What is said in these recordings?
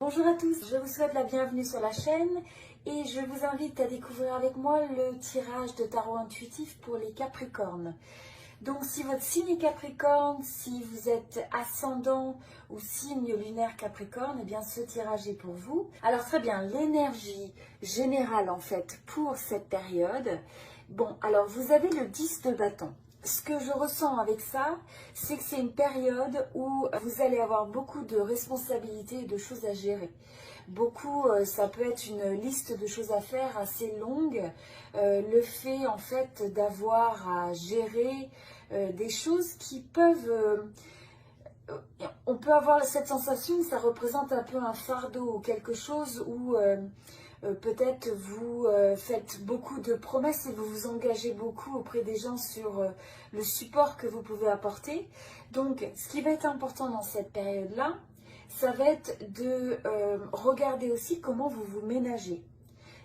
Bonjour à tous, je vous souhaite la bienvenue sur la chaîne et je vous invite à découvrir avec moi le tirage de tarot intuitif pour les Capricornes. Donc si votre signe est Capricorne, si vous êtes ascendant ou signe lunaire Capricorne, eh bien ce tirage est pour vous. Alors très bien, l'énergie générale en fait pour cette période. Bon, alors vous avez le 10 de bâton. Ce que je ressens avec ça, c'est que c'est une période où vous allez avoir beaucoup de responsabilités et de choses à gérer. Beaucoup, ça peut être une liste de choses à faire assez longue. Le fait en fait d'avoir à gérer des choses qui peuvent... on peut avoir cette sensation que ça représente un peu un fardeau ou quelque chose où... peut-être vous faites beaucoup de promesses et vous vous engagez beaucoup auprès des gens sur le support que vous pouvez apporter. Donc, ce qui va être important dans cette période-là, ça va être de regarder aussi comment vous vous ménagez.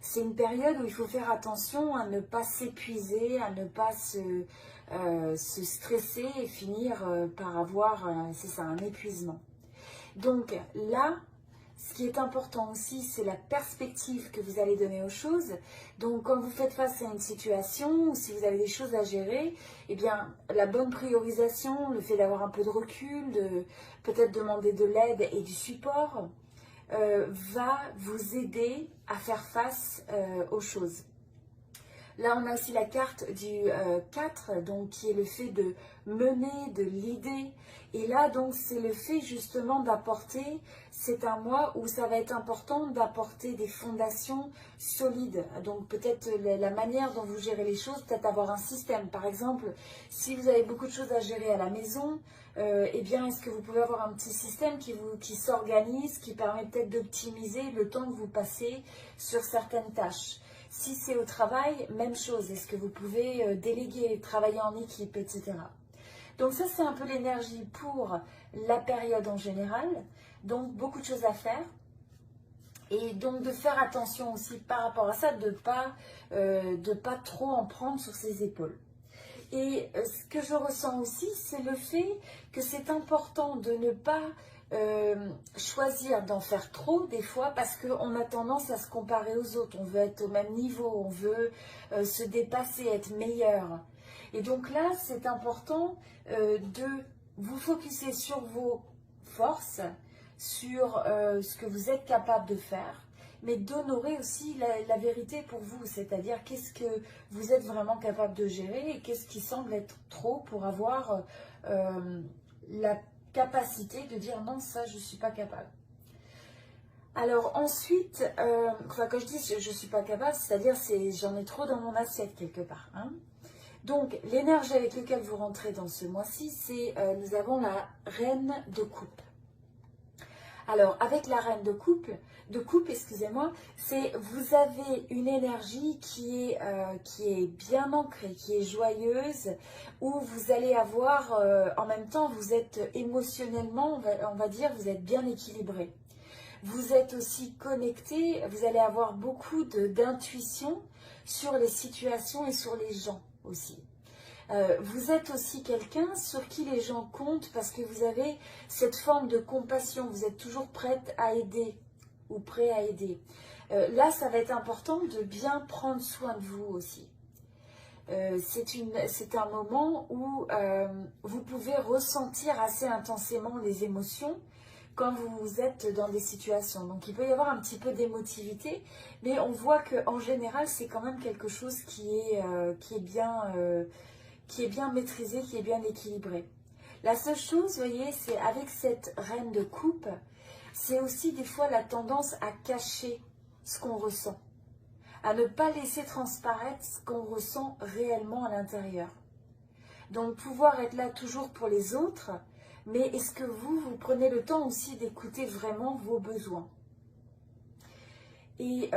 C'est une période où il faut faire attention à ne pas s'épuiser, à ne pas se stresser et finir par avoir, c'est ça, un épuisement. Donc là, ce qui est important aussi, c'est la perspective que vous allez donner aux choses. Donc, quand vous faites face à une situation, ou si vous avez des choses à gérer, eh bien, la bonne priorisation, le fait d'avoir un peu de recul, de peut-être demander de l'aide et du support, va vous aider à faire face aux choses. Là, on a aussi la carte du 4, donc qui est le fait de mener, de l'idée. Et là, donc, c'est le fait justement d'apporter, c'est un mois où ça va être important d'apporter des fondations solides. Donc, peut-être la manière dont vous gérez les choses, peut-être avoir un système. Par exemple, si vous avez beaucoup de choses à gérer à la maison, eh bien, est-ce que vous pouvez avoir un petit système qui s'organise, qui permet peut-être d'optimiser le temps que vous passez sur certaines tâches? Si c'est au travail, même chose. Est-ce que vous pouvez déléguer, travailler en équipe, etc. Donc ça, c'est un peu l'énergie pour la période en général. Donc, beaucoup de choses à faire. Et donc, de faire attention aussi par rapport à ça, de pas trop en prendre sur ses épaules. Et ce que je ressens aussi, c'est le fait que c'est important de ne pas choisir d'en faire trop des fois parce qu'on a tendance à se comparer aux autres. On veut être au même niveau, on veut se dépasser, être meilleur. Et donc là, c'est important de vous focuser sur vos forces, sur ce que vous êtes capable de faire, mais d'honorer aussi la vérité pour vous, c'est-à-dire qu'est-ce que vous êtes vraiment capable de gérer et qu'est-ce qui semble être trop pour avoir la capacité de dire non, ça je ne suis pas capable. Alors ensuite, quand je dis je ne suis pas capable, c'est-à-dire j'en ai trop dans mon assiette quelque part. Hein. Donc l'énergie avec laquelle vous rentrez dans ce mois-ci, c'est nous avons la reine de coupe. Alors, avec la reine de coupe, excusez-moi, c'est vous avez une énergie qui est bien ancrée, qui est joyeuse, où vous allez avoir, en même temps, vous êtes émotionnellement, on va dire, vous êtes bien équilibré. Vous êtes aussi connecté, vous allez avoir beaucoup d'intuition sur les situations et sur les gens aussi. Vous êtes aussi quelqu'un sur qui les gens comptent parce que vous avez cette forme de compassion. Vous êtes toujours prête à aider ou prêt à aider. Là, ça va être important de bien prendre soin de vous aussi. C'est un moment où vous pouvez ressentir assez intensément les émotions quand vous êtes dans des situations. Donc, il peut y avoir un petit peu d'émotivité, mais on voit qu'en général, c'est quand même quelque chose qui est bien maîtrisé, qui est bien équilibré. La seule chose, vous voyez, c'est avec cette reine de coupe, c'est aussi des fois la tendance à cacher ce qu'on ressent, à ne pas laisser transparaître ce qu'on ressent réellement à l'intérieur. Donc pouvoir être là toujours pour les autres, mais est-ce que vous prenez le temps aussi d'écouter vraiment vos besoins? Et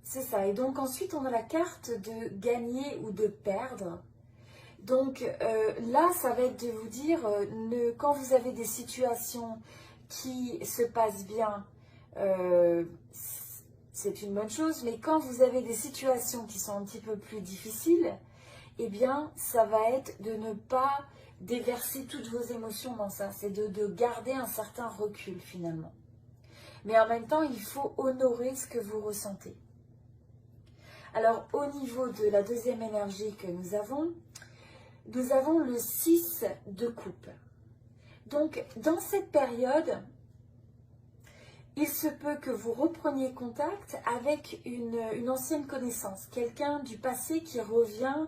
c'est ça. Et donc ensuite, on a la carte de gagner ou de perdre. Donc là, ça va être de vous dire, quand vous avez des situations qui se passent bien, c'est une bonne chose, mais quand vous avez des situations qui sont un petit peu plus difficiles, eh bien, ça va être de ne pas déverser toutes vos émotions dans ça, c'est de garder un certain recul finalement. Mais en même temps, il faut honorer ce que vous ressentez. Alors, au niveau de la deuxième énergie que nous avons le 6 de coupe. Donc, dans cette période, il se peut que vous repreniez contact avec une ancienne connaissance, quelqu'un du passé qui revient,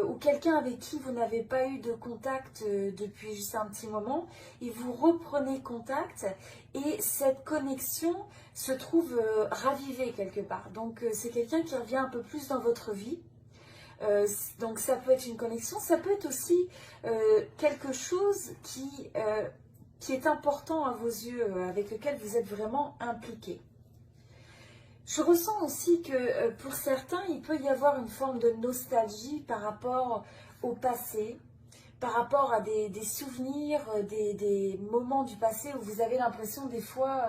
ou quelqu'un avec qui vous n'avez pas eu de contact depuis juste un petit moment, et vous reprenez contact, et cette connexion se trouve ravivée quelque part. Donc c'est quelqu'un qui revient un peu plus dans votre vie. Donc ça peut être une connexion, ça peut être aussi quelque chose qui est important à vos yeux, avec lequel vous êtes vraiment impliqué. Je ressens aussi que pour certains, il peut y avoir une forme de nostalgie par rapport au passé, par rapport à des souvenirs, des moments du passé où vous avez l'impression des fois,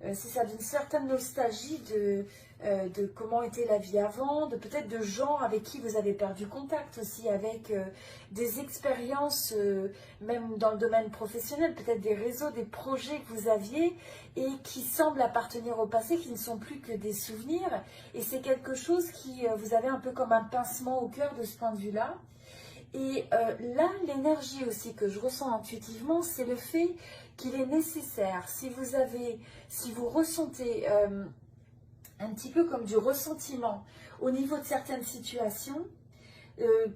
c'est ça, d'une certaine nostalgie de comment était la vie avant, de peut-être de gens avec qui vous avez perdu contact aussi, avec des expériences, même dans le domaine professionnel, peut-être des réseaux, des projets que vous aviez et qui semblent appartenir au passé, qui ne sont plus que des souvenirs. Et c'est quelque chose qui, vous avez un peu comme un pincement au cœur de ce point de vue-là. Et là, l'énergie aussi que je ressens intuitivement, c'est le fait qu'il est nécessaire, si vous ressentez un petit peu comme du ressentiment au niveau de certaines situations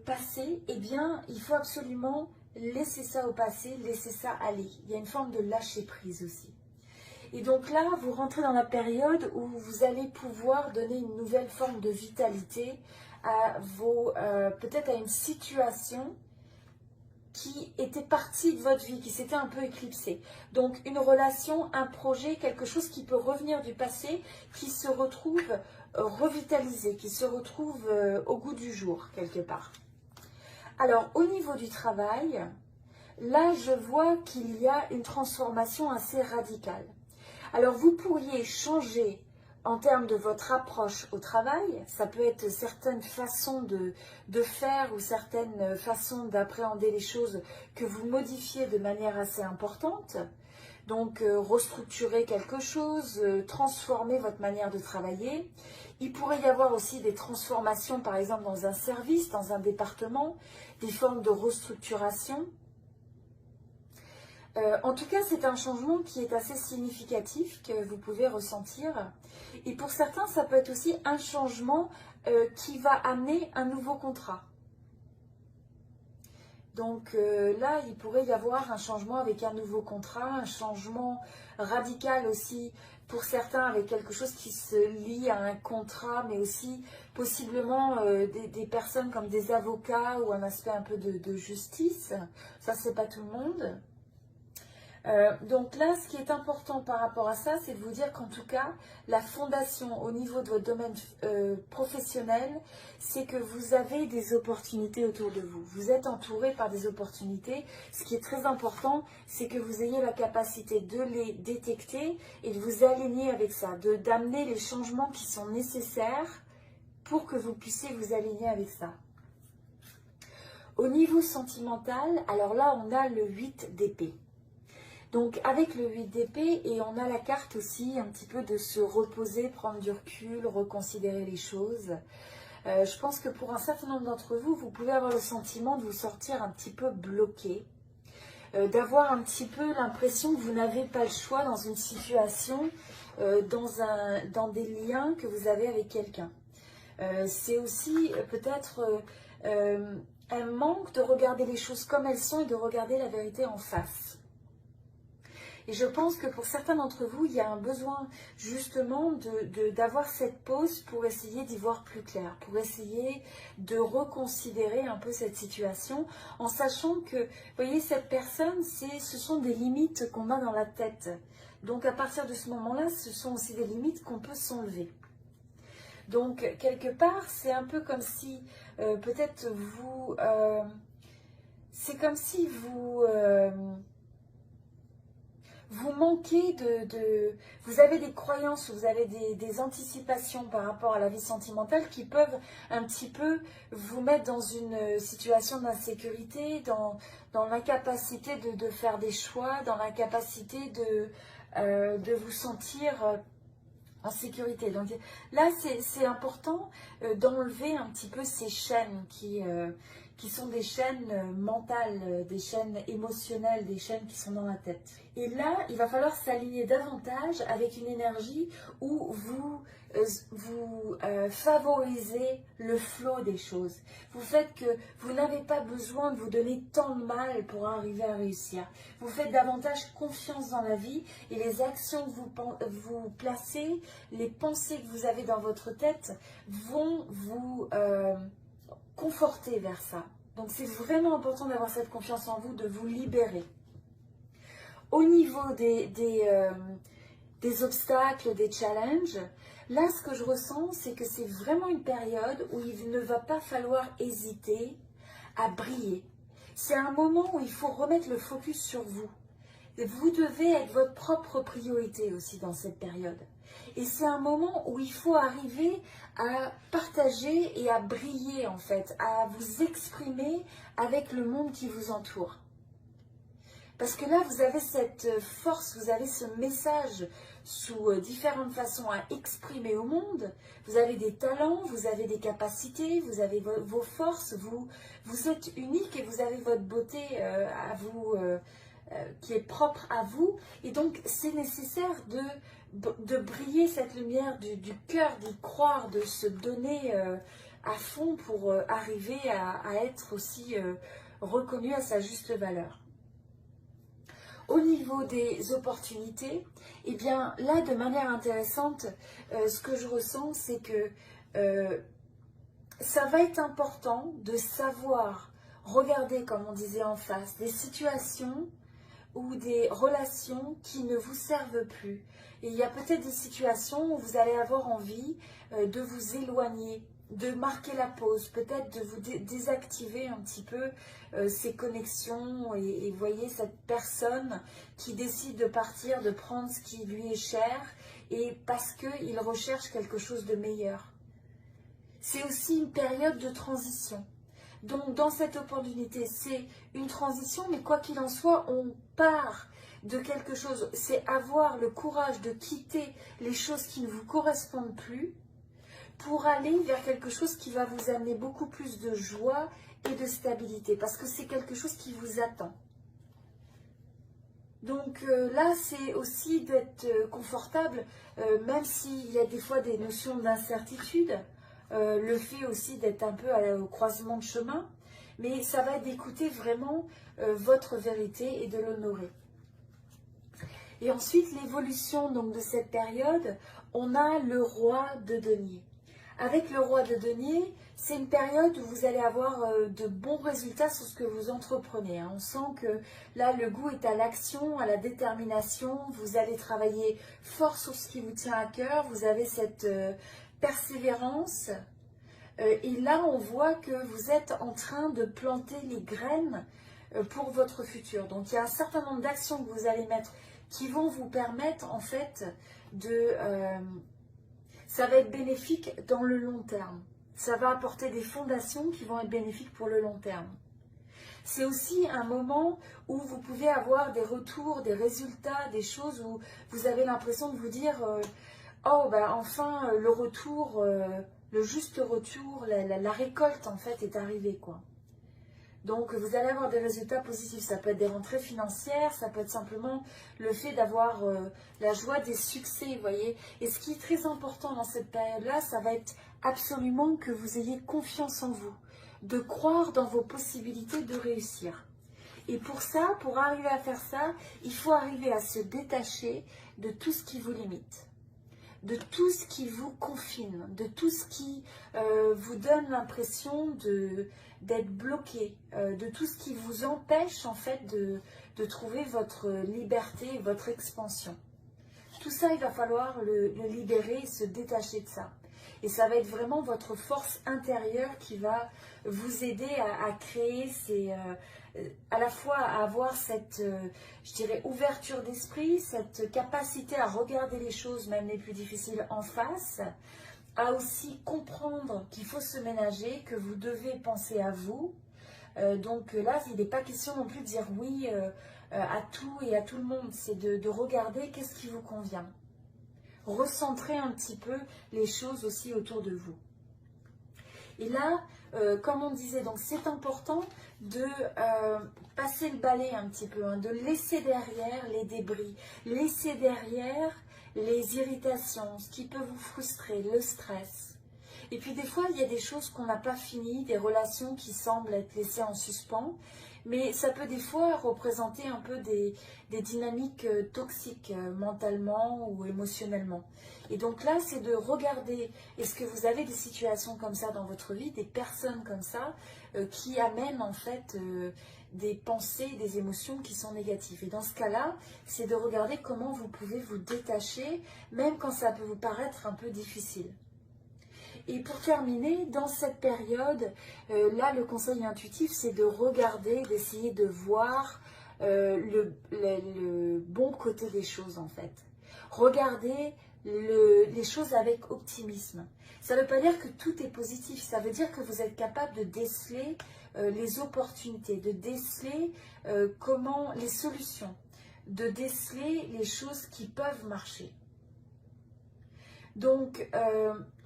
passées, eh bien, il faut absolument laisser ça au passé, laisser ça aller. Il y a une forme de lâcher prise aussi. Et donc là, vous rentrez dans la période où vous allez pouvoir donner une nouvelle forme de vitalité à peut-être à une situation qui était partie de votre vie, qui s'était un peu éclipsée. Donc une relation, un projet, quelque chose qui peut revenir du passé, qui se retrouve revitalisé, qui se retrouve au goût du jour, quelque part. Alors au niveau du travail, là je vois qu'il y a une transformation assez radicale. Alors vous pourriez changer en termes de votre approche au travail, ça peut être certaines façons de faire ou certaines façons d'appréhender les choses que vous modifiez de manière assez importante. Donc restructurer quelque chose, transformer votre manière de travailler. Il pourrait y avoir aussi des transformations par exemple dans un service, dans un département, des formes de restructuration. En tout cas, c'est un changement qui est assez significatif que vous pouvez ressentir. Et pour certains, ça peut être aussi un changement qui va amener un nouveau contrat. Donc là, il pourrait y avoir un changement avec un nouveau contrat, un changement radical aussi pour certains avec quelque chose qui se lie à un contrat, mais aussi possiblement des personnes comme des avocats ou un aspect un peu de justice. Ça, c'est pas tout le monde. Donc là, ce qui est important par rapport à ça, c'est de vous dire qu'en tout cas, la fondation au niveau de votre domaine professionnel, c'est que vous avez des opportunités autour de vous. Vous êtes entouré par des opportunités. Ce qui est très important, c'est que vous ayez la capacité de les détecter et de vous aligner avec ça, d'amener les changements qui sont nécessaires pour que vous puissiez vous aligner avec ça. Au niveau sentimental, alors là, on a le 8 d'épée. Donc avec le 8 d'épée, et on a la carte aussi un petit peu de se reposer, prendre du recul, reconsidérer les choses. Je pense que pour un certain nombre d'entre vous, vous pouvez avoir le sentiment de vous sortir un petit peu bloqué, d'avoir un petit peu l'impression que vous n'avez pas le choix dans une situation, dans des liens que vous avez avec quelqu'un. C'est aussi peut-être un manque de regarder les choses comme elles sont et de regarder la vérité en face. Et je pense que pour certains d'entre vous, il y a un besoin justement d'avoir cette pause pour essayer d'y voir plus clair, pour essayer de reconsidérer un peu cette situation, en sachant que, vous voyez, cette personne, ce sont des limites qu'on a dans la tête. Donc à partir de ce moment-là, ce sont aussi des limites qu'on peut s'enlever. Donc quelque part, c'est un peu comme si peut-être vous... c'est comme si vous vous manquez vous avez des croyances, vous avez des anticipations par rapport à la vie sentimentale qui peuvent un petit peu vous mettre dans une situation d'insécurité, dans l'incapacité de faire des choix, dans l'incapacité de vous sentir en sécurité. Donc là, c'est important d'enlever un petit peu ces chaînes qui sont des chaînes mentales, des chaînes émotionnelles, des chaînes qui sont dans la tête. Et là, il va falloir s'aligner davantage avec une énergie où vous favorisez le flot des choses. Vous faites que vous n'avez pas besoin de vous donner tant de mal pour arriver à réussir. Vous faites davantage confiance dans la vie et les actions que vous placez, les pensées que vous avez dans votre tête vont vous conforter vers ça. Donc c'est vraiment important d'avoir cette confiance en vous, de vous libérer. Au niveau des obstacles, des challenges, là ce que je ressens, c'est que c'est vraiment une période où il ne va pas falloir hésiter à briller. C'est un moment où il faut remettre le focus sur vous. Vous devez être votre propre priorité aussi dans cette période. Et c'est un moment où il faut arriver à partager et à briller en fait, à vous exprimer avec le monde qui vous entoure. Parce que là, vous avez cette force, vous avez ce message sous différentes façons à exprimer au monde. Vous avez des talents, vous avez des capacités, vous avez vos forces, vous êtes unique et vous avez votre beauté à vous, qui est propre à vous. Et donc, c'est nécessaire de briller cette lumière du cœur, d'y croire, de se donner à fond pour arriver à être aussi reconnu à sa juste valeur. Au niveau des opportunités, eh bien là, de manière intéressante, ce que je ressens, c'est que ça va être important de savoir regarder, comme on disait en face, des situations ou des relations qui ne vous servent plus. Et il y a peut-être des situations où vous allez avoir envie de vous éloigner, de marquer la pause, peut-être de vous désactiver un petit peu ces connexions et voyez cette personne qui décide de partir, de prendre ce qui lui est cher et parce qu'il recherche quelque chose de meilleur. C'est aussi une période de transition. Donc dans cette opportunité, c'est une transition, mais quoi qu'il en soit, on part de quelque chose. C'est avoir le courage de quitter les choses qui ne vous correspondent plus pour aller vers quelque chose qui va vous amener beaucoup plus de joie et de stabilité, parce que c'est quelque chose qui vous attend. Donc là, c'est aussi d'être confortable, même s'il y a des fois des notions d'incertitude, le fait aussi d'être un peu au croisement de chemin, mais ça va être d'écouter vraiment votre vérité et de l'honorer. Et ensuite, l'évolution donc de cette période, on a le roi de denier. Avec le roi de denier, c'est une période où vous allez avoir de bons résultats sur ce que vous entreprenez. On sent que là, le goût est à l'action, à la détermination. Vous allez travailler fort sur ce qui vous tient à cœur. Vous avez cette persévérance. Et là, on voit que vous êtes en train de planter les graines pour votre futur. Donc, il y a un certain nombre d'actions que vous allez mettre qui vont vous permettre, en fait, ça va être bénéfique dans le long terme. Ça va apporter des fondations qui vont être bénéfiques pour le long terme. C'est aussi un moment où vous pouvez avoir des retours, des résultats, des choses où vous avez l'impression de vous dire oh, ben enfin, le retour, le juste retour, la récolte, en fait, est arrivée, quoi. Donc, vous allez avoir des résultats positifs. Ça peut être des rentrées financières, ça peut être simplement le fait d'avoir la joie des succès, vous voyez. Et ce qui est très important dans cette période-là, ça va être absolument que vous ayez confiance en vous, de croire dans vos possibilités de réussir. Et pour ça, pour arriver à faire ça, il faut arriver à se détacher de tout ce qui vous limite, de tout ce qui vous confine, de tout ce qui vous donne l'impression d'être bloqué, de tout ce qui vous empêche en fait de trouver votre liberté, votre expansion. Tout ça, il va falloir le libérer et se détacher de ça. Et ça va être vraiment votre force intérieure qui va vous aider à créer à la fois à avoir cette, je dirais, ouverture d'esprit, cette capacité à regarder les choses, même les plus difficiles, en face, à aussi comprendre qu'il faut se ménager, que vous devez penser à vous. Donc là, il n'est pas question non plus de dire oui à tout et à tout le monde, c'est de regarder qu'est-ce qui vous convient. Recentrer un petit peu les choses aussi autour de vous. Et là, comme on disait, donc c'est important de passer le balai un petit peu, hein, de laisser derrière les débris, laisser derrière les irritations, ce qui peut vous frustrer, le stress. Et puis des fois, il y a des choses qu'on n'a pas finies, des relations qui semblent être laissées en suspens, mais ça peut des fois représenter un peu des dynamiques toxiques mentalement ou émotionnellement. Et donc là, c'est de regarder, est-ce que vous avez des situations comme ça dans votre vie, des personnes comme ça, qui amènent en fait des pensées, des émotions qui sont négatives. Et dans ce cas-là, c'est de regarder comment vous pouvez vous détacher, même quand ça peut vous paraître un peu difficile. Et pour terminer, dans cette période, là, le conseil intuitif, c'est de regarder, d'essayer de voir le bon côté des choses, en fait. Regardez les choses avec optimisme. Ça ne veut pas dire que tout est positif, ça veut dire que vous êtes capable de déceler les opportunités, de déceler les solutions, de déceler les choses qui peuvent marcher. Donc,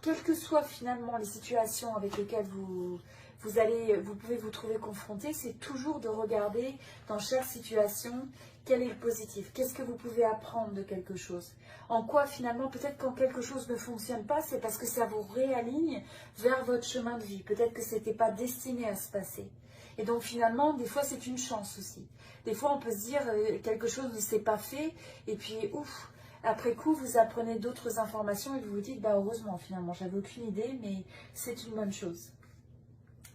quelles que soient finalement les situations avec lesquelles vous pouvez vous trouver confronté, c'est toujours de regarder dans chaque situation quel est le positif, qu'est-ce que vous pouvez apprendre de quelque chose. En quoi finalement, peut-être quand quelque chose ne fonctionne pas, c'est parce que ça vous réaligne vers votre chemin de vie. Peut-être que ce n'était pas destiné à se passer. Et donc finalement, des fois c'est une chance aussi. Des fois on peut se dire quelque chose ne s'est pas fait et puis ouf. Après coup, vous apprenez d'autres informations et vous vous dites, bah heureusement finalement, j'avais aucune idée, mais c'est une bonne chose.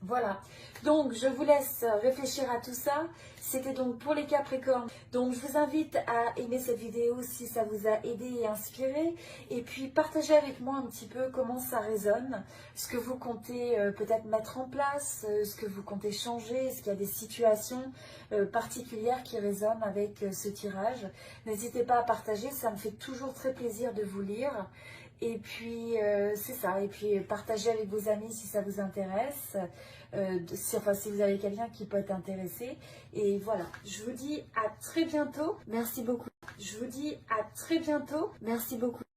Voilà, donc je vous laisse réfléchir à tout ça. C'était donc pour les Capricornes. Donc je vous invite à aimer cette vidéo si ça vous a aidé et inspiré. Et puis partagez avec moi un petit peu comment ça résonne, ce que vous comptez peut-être mettre en place, ce que vous comptez changer, est-ce qu'il y a des situations particulières qui résonnent avec ce tirage. N'hésitez pas à partager, ça me fait toujours très plaisir de vous lire. Et puis, c'est ça. Et puis, partagez avec vos amis si ça vous intéresse. Si vous avez quelqu'un qui peut être intéressé. Et voilà. Je vous dis à très bientôt. Merci beaucoup. Je vous dis à très bientôt. Merci beaucoup.